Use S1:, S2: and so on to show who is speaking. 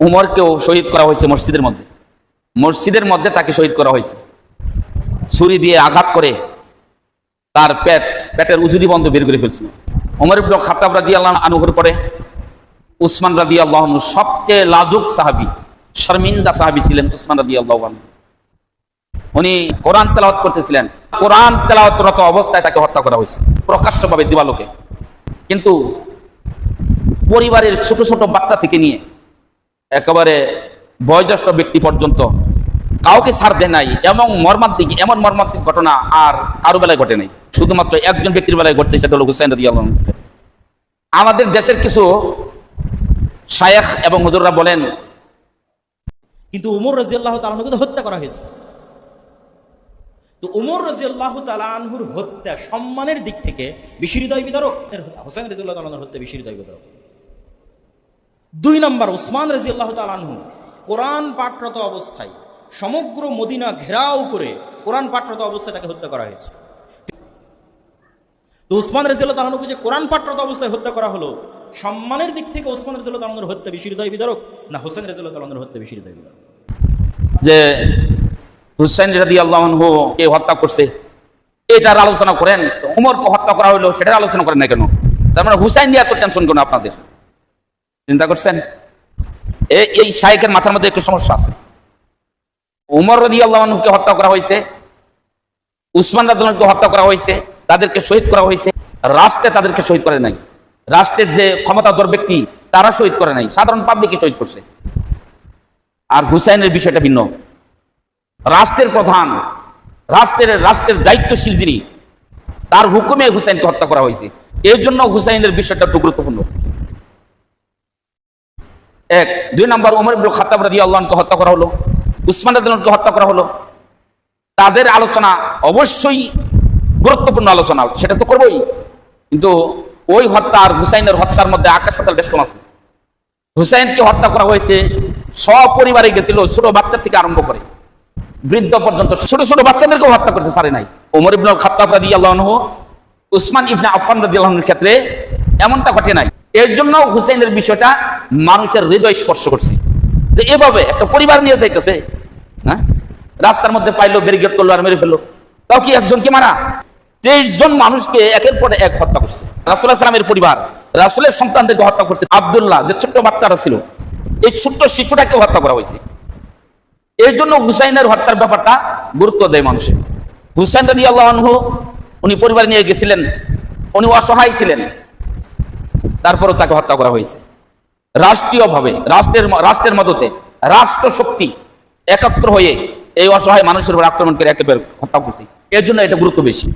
S1: উমরকেও শহীদ করা হয়েছে মসজিদের মধ্যে তাকে শহীদ করা হয়েছে। ছুরি দিয়ে আঘাত করে তার পেটের উজুরি বন্ধ বের করে ফেলছিল। ওমর ইবনে খাত্তাব রাদিয়াল্লাহু আনহুর পরে উসমান রাদিয়াল্লাহু আনহু সবচেয়ে লাজুক সাহাবী, শর্মিন্দা সাহাবী ছিলেন উসমান রাদিয়াল্লাহু আনহু। উনি কোরআন তেলাওয়াত করতেছিলেন, কোরআন তেলাওয়াতরত অবস্থায় তাকে হত্যা করা হয়েছে প্রকাশ্যভাবে দিবালোকে। কিন্তু পরিবারের ছোট ছোট বাচ্চা থেকে নিয়ে একেবারে বয়োজ্যেষ্ঠ ব্যক্তি পর্যন্ত কাউকে ছাড় দেয় নাই। এমন মর্মান্তিক ঘটনা আর কারো বেলায় ঘটে নাই, শুধুমাত্র একজন ব্যক্তির বেলায় ঘটছে, সেটা হলো হুসাইন রাদিয়াল্লাহু আনহু। আমাদের দেশের কিছু শায়েখ এবং হুজুররা বলেন
S2: কিন্তু উমর রাদিয়াল্লাহু তাআলা আনহুকে হত্যা করা হয়েছে। তো উমর রাদিয়াল্লাহু তাআলা আনহুর হত্যা সম্মানের দিক থেকে বেশি হৃদয় বিদারক, হুসাইন রাদিয়াল্লাহু তাআলা আনহুর হত্যা বেশি হৃদয় বিদারক। 2 নম্বর, উসমান রাদিয়াল্লাহু তাআলা আনহু কোরআন পাঠরত অবস্থায় সমগ্র মদিনা ঘেরাও করে কোরআন পাঠরত অবস্থায় তাকে হত্যা করা হয়েছে। তো উসমান রাদিয়াল্লাহু তাআলা আনহুকে যে কোরআন পাঠরত অবস্থায় হত্যা করা হলো, সম্মানের দিক থেকে উসমান রাদিয়াল্লাহু তাআলা আনহুর হত্যা বেশি হৃদয় বিদারক না হুসাইন রাদিয়াল্লাহু তাআলা আনহুর হত্যা বেশি হৃদয় বিদারক?
S1: যে হুসাইন রাদিয়াল্লাহু আনহু কে হত্যা করছে এটার আলোচনা করেন, উমরকে হত্যা করা হলো সেটার আলোচনা করেন না কেন? তার মানে হুসাইন নিয়ে এত টেনশন কেন আপনাদের? চিন্তা করছেন? এই শায়েখের মাথার মধ্যে একটু সমস্যা আছে। উমর রাদিয়াল্লাহু আনহুকে হত্যা করা হয়েছে, উসমান রাদিয়াল্লাহু আনহুকে হত্যা করা হয়েছে, তাদেরকে শহীদ করা হয়েছে। রাষ্ট্রে তাদেরকে শহীদ করে নাই, রাষ্ট্রের যে ক্ষমতাধর ব্যক্তি তারা শহীদ করে নাই, সাধারণ পাবলিককে শহীদ করছে। আর হুসাইনের বিষয়টা ভিন্ন। রাষ্ট্রের প্রধান, রাষ্ট্রের দায়িত্বশীল যিনি, তার হুকুমে হুসাইনকে হত্যা করা হয়েছে। এর জন্য হুসাইনের বিষয়টা একটু গুরুত্বপূর্ণ। 1 2 নম্বর, ওমর ইবনে খাত্তাব রাদিয়াল্লাহু আনহুকে হত্যা করা হলো, উসমান রাদিয়াল্লাহু আনহুকে হত্যা করা হলো। তাদের আলোচনা অবশ্যই গুরুত্বপূর্ণ আলোচনা, সেটা তো করবোই। কিন্তু ওই হত্যা আর হুসাইনের হত্যার মধ্যে আকাশ পাতাল বেশ কম আছে। হুসাইনকে হত্যা করা হয়েছে সপরিবারে গেছিল, ছোট বাচ্চা থেকে আরম্ভ করে বৃদ্ধ পর্যন্ত ছোট ছোট বাচ্চাদেরকেও হত্যা করতে পারে নাই। ওমর ইবনে খাত্তাব রাদিয়াল্লাহু আনহু, উসমান ইবনে আফফান রাদিয়াল্লাহু আনহুর ক্ষেত্রে এমনটা ঘটে নাই। এর জন্য হুসাইনের বিষয়টা মানুষের হৃদয় স্পর্শ করছে। যে এভাবে একটা পরিবার নিয়ে যাইতেছে, হ্যাঁ, রাস্তার মধ্যে পাইলো, ব্যারিকেড করলো আর মেরে ফেললো। তাও কি একজনকে মারা? 23 জন মানুষকে একের পর এক হত্যা করছে। রাসূলুল্লাহ সাল্লাল্লাহু আলাইহি ওয়াসাল্লামের পরিবার, রাসূলের সন্তানদেরকে হত্যা করছে। আব্দুল্লাহ যে ছোট্ট বাচ্চারা ছিল, এই ছোট্ট শিশুটাকে হত্যা করা হয়েছে। এর জন্য হুসাইনের হত্যার ব্যাপারটা গুরুত্ব দেয় মানুষের। হুসাইন রাদিয়াল্লাহু আনহু উনি পরিবার নিয়ে গেছিলেন, উনি অসহায় ছিলেন, তারপরও তাকে হত্যা করা হয়েছে রাষ্ট্রীয়ভাবে, রাষ্ট্রের মদতে। রাষ্ট্র শক্তি একাত্র হয়ে এই অসহায় মানুষের উপর আক্রমণ করে একেবারে হত্যা করছে। এর জন্য এটা গুরুত্ব বেশি।